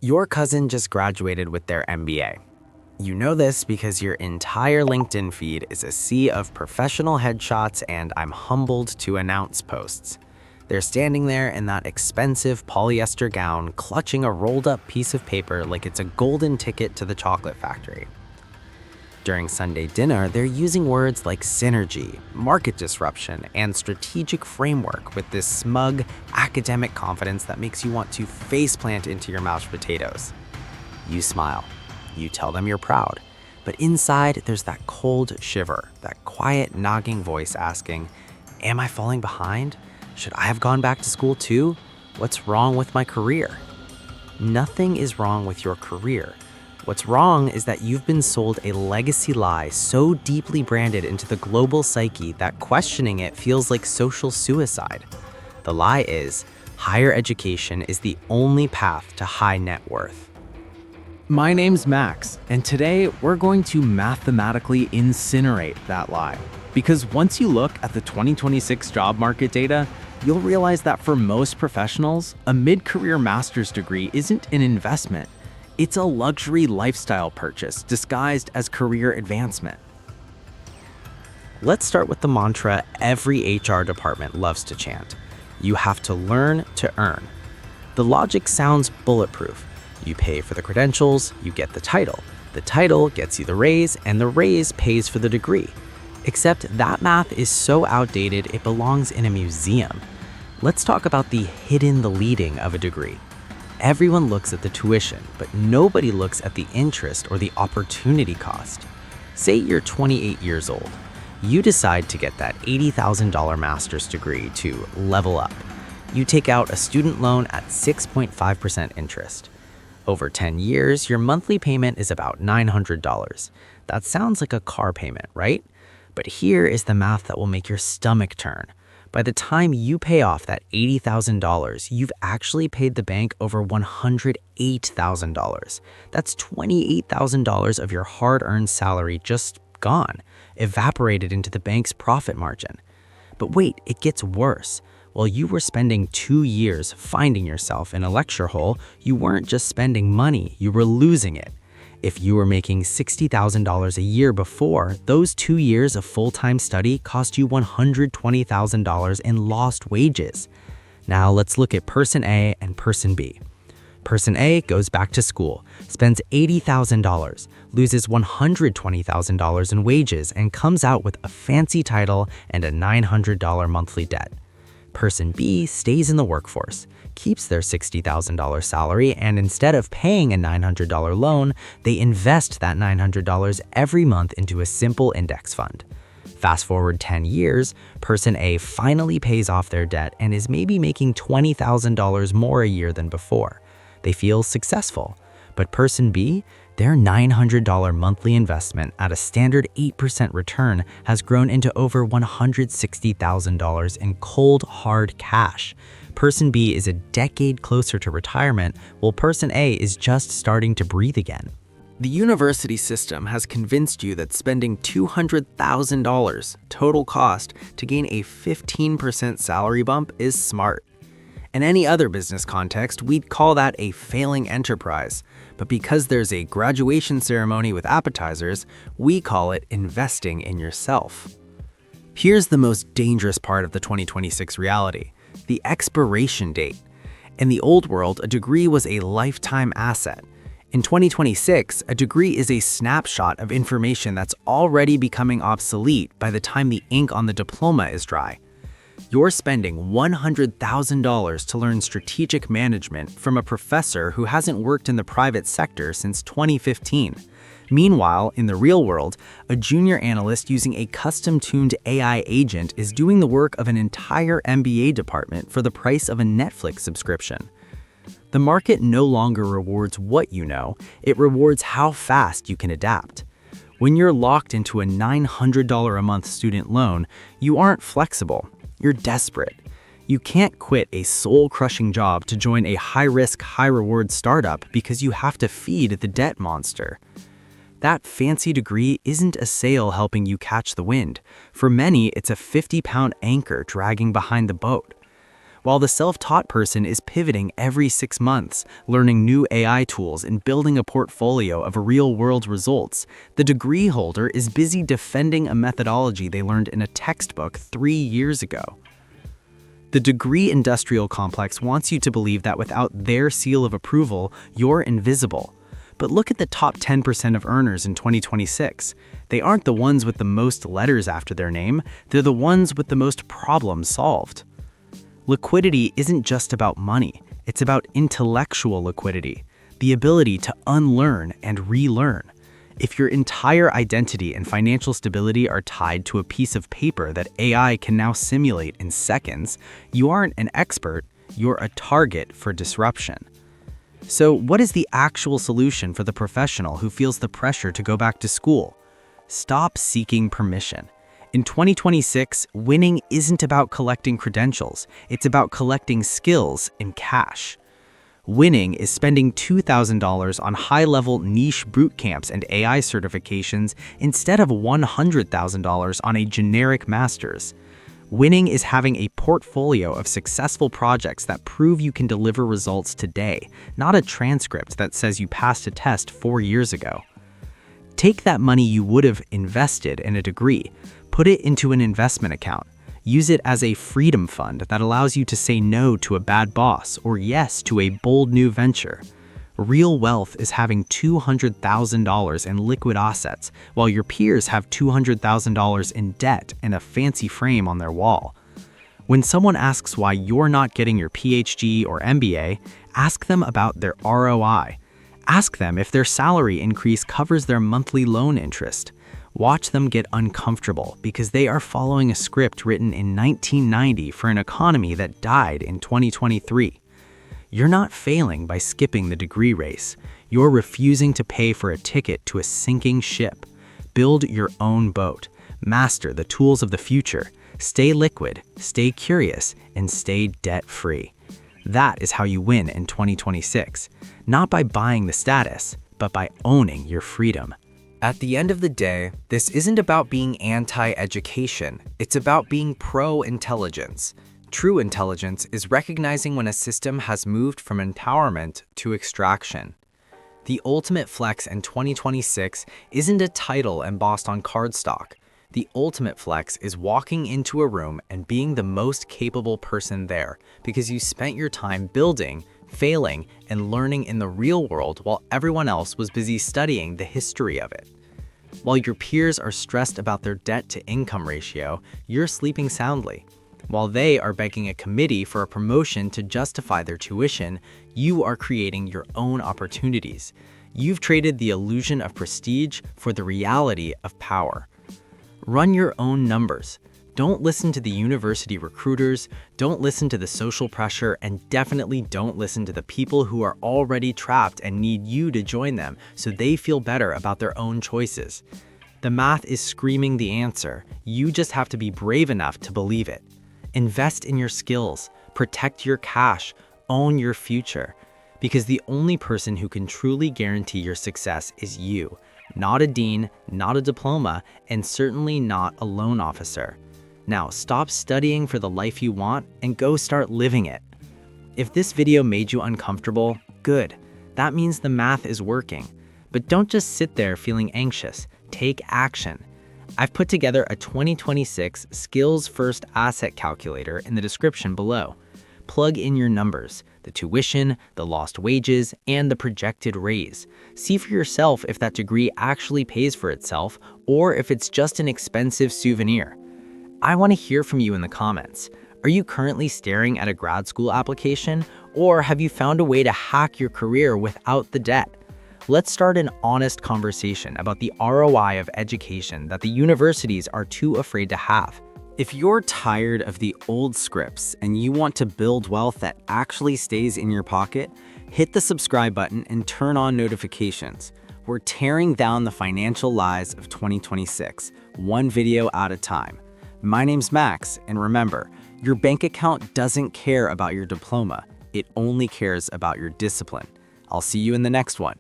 Your cousin just graduated with their MBA. You know this because your entire LinkedIn feed is a sea of professional headshots and "I'm humbled to announce" posts. They're standing there in that expensive polyester gown, clutching a rolled up piece of paper like it's a golden ticket to the chocolate factory. During Sunday dinner, they're using words like synergy, market disruption, and strategic framework with this smug, academic confidence that makes you want to faceplant into your mashed potatoes. You smile. You tell them you're proud. But inside, there's that cold shiver, that quiet, nagging voice asking, "Am I falling behind? Should I have gone back to school too? What's wrong with my career?" Nothing is wrong with your career. What's wrong is that you've been sold a legacy lie so deeply branded into the global psyche that questioning it feels like social suicide. The lie is, higher education is the only path to high net worth. My name's Max, and today we're going to mathematically incinerate that lie. Because once you look at the 2026 job market data, you'll realize that for most professionals, a mid-career master's degree isn't an investment. It's a luxury lifestyle purchase disguised as career advancement. Let's start with the mantra every HR department loves to chant. You have to learn to earn. The logic sounds bulletproof. You pay for the credentials, you get the title. The title gets you the raise, and the raise pays for the degree. Except that math is so outdated it belongs in a museum. Let's talk about the hidden leading of a degree. Everyone looks at the tuition, but nobody looks at the interest or the opportunity cost. Say you're 28 years old. You decide to get that $80,000 master's degree to level up. You take out a student loan at 6.5% interest. Over 10 years, your monthly payment is about $900. That sounds like a car payment, right? But here is the math that will make your stomach turn. By the time you pay off that $80,000, you've actually paid the bank over $108,000. That's $28,000 of your hard-earned salary just gone, evaporated into the bank's profit margin. But wait, it gets worse. While you were spending 2 years finding yourself in a lecture hole, you weren't just spending money, you were losing it. If you were making $60,000 a year before, those 2 years of full-time study cost you $120,000 in lost wages. Now let's look at person A and person B. Person A goes back to school, spends $80,000, loses $120,000 in wages, and comes out with a fancy title and a $900 monthly debt. Person B stays in the workforce, keeps their $60,000 salary, and instead of paying a $900 loan, they invest that $900 every month into a simple index fund. Fast forward 10 years, person A finally pays off their debt and is maybe making $20,000 more a year than before. They feel successful. But person B, their $900 monthly investment at a standard 8% return has grown into over $160,000 in cold, hard cash. Person B is a decade closer to retirement, while person A is just starting to breathe again. The university system has convinced you that spending $200,000 total cost to gain a 15% salary bump is smart. In any other business context, we'd call that a failing enterprise. But because there's a graduation ceremony with appetizers, we call it investing in yourself. Here's the most dangerous part of the 2026 reality: the expiration date. In the old world, a degree was a lifetime asset. In 2026, a degree is a snapshot of information that's already becoming obsolete by the time the ink on the diploma is dry. You're spending $100,000 to learn strategic management from a professor who hasn't worked in the private sector since 2015. Meanwhile, in the real world, a junior analyst using a custom-tuned AI agent is doing the work of an entire MBA department for the price of a Netflix subscription. The market no longer rewards what you know, it rewards how fast you can adapt. When you're locked into a $900 a month student loan, you aren't flexible. You're desperate. You can't quit a soul-crushing job to join a high-risk, high-reward startup because you have to feed the debt monster. That fancy degree isn't a sail helping you catch the wind. For many, it's a 50-pound anchor dragging behind the boat. while the self-taught person is pivoting every 6 months, learning new AI tools and building a portfolio of real-world results. The degree holder is busy defending a methodology they learned in a textbook 3 years ago. The degree industrial complex wants you to believe that without their seal of approval, you're invisible. But look at the top 10% of earners in 2026. They aren't the ones with the most letters after their name, they're the ones with the most problems solved. Liquidity isn't just about money, it's about intellectual liquidity, the ability to unlearn and relearn. If your entire identity and financial stability are tied to a piece of paper that AI can now simulate in seconds, you aren't an expert, you're a target for disruption. So, what is the actual solution for the professional who feels the pressure to go back to school? Stop seeking permission. In 2026, winning isn't about collecting credentials, it's about collecting skills in cash. Winning is spending $2,000 on high-level niche boot camps and AI certifications instead of $100,000 on a generic master's. Winning is having a portfolio of successful projects that prove you can deliver results today, not a transcript that says you passed a test 4 years ago. Take that money you would have invested in a degree, put it into an investment account. Use it as a freedom fund that allows you to say no to a bad boss or yes to a bold new venture. Real wealth is having $200,000 in liquid assets, while your peers have $200,000 in debt and a fancy frame on their wall. When someone asks why you're not getting your PhD or MBA, ask them about their ROI. Ask them if their salary increase covers their monthly loan interest. Watch them get uncomfortable because they are following a script written in 1990 for an economy that died in 2023. You're not failing by skipping the degree race. You're refusing to pay for a ticket to a sinking ship. Build your own boat. Master the tools of the future. Stay liquid, stay curious, and stay debt-free. That is how you win in 2026. Not by buying the status, but by owning your freedom. At the end of the day, this isn't about being anti-education. It's about being pro-intelligence. True intelligence is recognizing when a system has moved from empowerment to extraction. The ultimate flex in 2026 isn't a title embossed on cardstock. The ultimate flex is walking into a room and being the most capable person there because you spent your time building, failing, and learning in the real world while everyone else was busy studying the history of it. While your peers are stressed about their debt-to-income ratio, you're sleeping soundly. While they are begging a committee for a promotion to justify their tuition, you are creating your own opportunities. You've traded the illusion of prestige for the reality of power. Run your own numbers. Don't listen to the university recruiters, don't listen to the social pressure, and definitely don't listen to the people who are already trapped and need you to join them so they feel better about their own choices. The math is screaming the answer. You just have to be brave enough to believe it. Invest in your skills, protect your cash, own your future. Because the only person who can truly guarantee your success is you, not a dean, not a diploma, and certainly not a loan officer. Now stop studying for the life you want and go start living it. If this video made you uncomfortable, good. That means the math is working. But don't just sit there feeling anxious. Take action. I've put together a 2026 Skills First Asset Calculator in the description below. Plug in your numbers, the tuition, the lost wages, and the projected raise. See for yourself if that degree actually pays for itself or if it's just an expensive souvenir. I want to hear from you in the comments. Are you currently staring at a grad school application, or have you found a way to hack your career without the debt? Let's start an honest conversation about the ROI of education that the universities are too afraid to have. If you're tired of the old scripts and you want to build wealth that actually stays in your pocket, hit the subscribe button and turn on notifications. We're tearing down the financial lies of 2026, one video at a time. My name's Max, and remember, your bank account doesn't care about your diploma. It only cares about your discipline. I'll see you in the next one.